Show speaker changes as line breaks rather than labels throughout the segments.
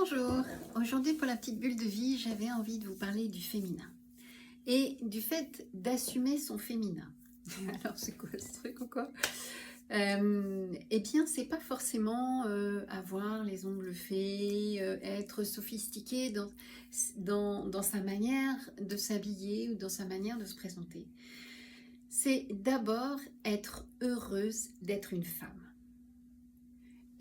Bonjour, aujourd'hui pour la petite bulle de vie, j'avais envie de vous parler du féminin et du fait d'assumer son féminin. Alors c'est quoi ce truc ou quoi? Eh bien c'est pas forcément avoir les ongles faits, être sophistiqué dans sa manière de s'habiller ou dans sa manière de se présenter. C'est d'abord être heureuse d'être une femme.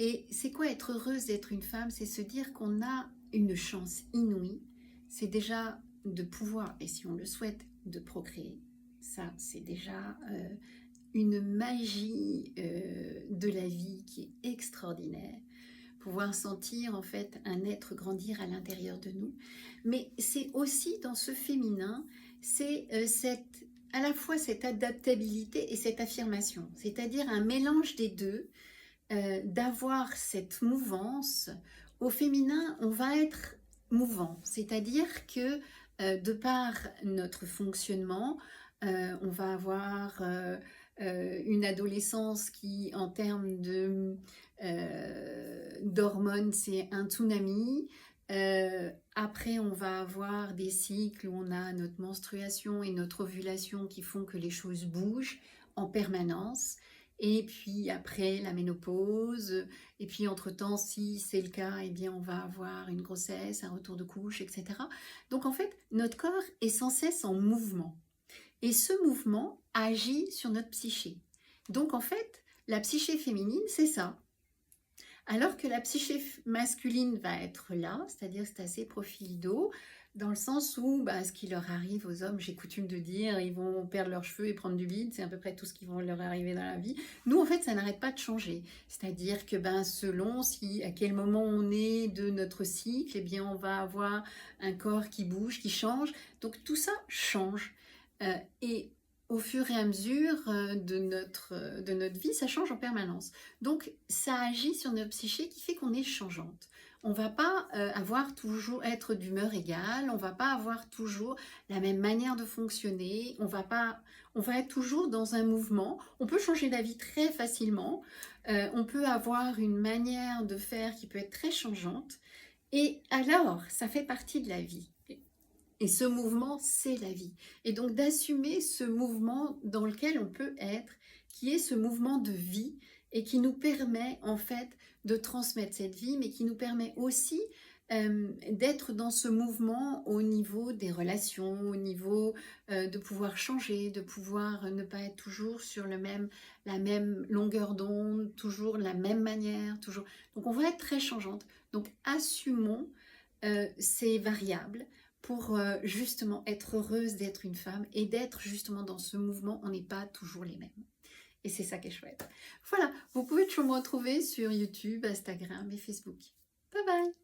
Et c'est quoi être heureuse d'être une femme? C'est se dire qu'on a une chance inouïe. C'est déjà de pouvoir, et si on le souhaite, de procréer. Ça, c'est déjà une magie de la vie qui est extraordinaire. Pouvoir sentir en fait un être grandir à l'intérieur de nous. Mais c'est aussi dans ce féminin, c'est à la fois cette adaptabilité et cette affirmation. C'est-à-dire un mélange des deux, d'avoir cette mouvance. Au féminin, on va être mouvant, c'est-à-dire que de par notre fonctionnement, on va avoir une adolescence qui, en termes d'hormones, c'est un tsunami. Après, on va avoir des cycles où on a notre menstruation et notre ovulation qui font que les choses bougent en permanence. Et puis après la ménopause, et puis entre-temps, si c'est le cas, eh bien on va avoir une grossesse, un retour de couche, etc. Donc en fait, notre corps est sans cesse en mouvement. Et ce mouvement agit sur notre psyché. Donc en fait, la psyché féminine, c'est ça. Alors que la psyché masculine va être là, c'est-à-dire c'est assez profil dos, dans le sens où ce qui leur arrive aux hommes, j'ai coutume de dire, ils vont perdre leurs cheveux et prendre du bide, c'est à peu près tout ce qui va leur arriver dans la vie. Nous, en fait, ça n'arrête pas de changer. C'est-à-dire que selon à quel moment on est de notre cycle, eh bien, on va avoir un corps qui bouge, qui change. Donc tout ça change. Et au fur et à mesure de notre vie, ça change en permanence. Donc, ça agit sur notre psyché qui fait qu'on est changeante. On ne va pas être d'humeur égale, on ne va pas avoir toujours la même manière de fonctionner, on va être toujours dans un mouvement. On peut changer d'avis très facilement, on peut avoir une manière de faire qui peut être très changeante, et alors, ça fait partie de la vie. Et ce mouvement, c'est la vie. Et donc d'assumer ce mouvement dans lequel on peut être, qui est ce mouvement de vie et qui nous permet en fait de transmettre cette vie, mais qui nous permet aussi d'être dans ce mouvement au niveau des relations, au niveau de pouvoir changer, de pouvoir ne pas être toujours sur la même longueur d'onde, toujours la même manière, toujours. Donc on va être très changeante. Donc assumons ces variables pour justement être heureuse d'être une femme et d'être justement dans ce mouvement, on n'est pas toujours les mêmes. Et c'est ça qui est chouette. Voilà, vous pouvez toujours me retrouver sur YouTube, Instagram et Facebook. Bye bye!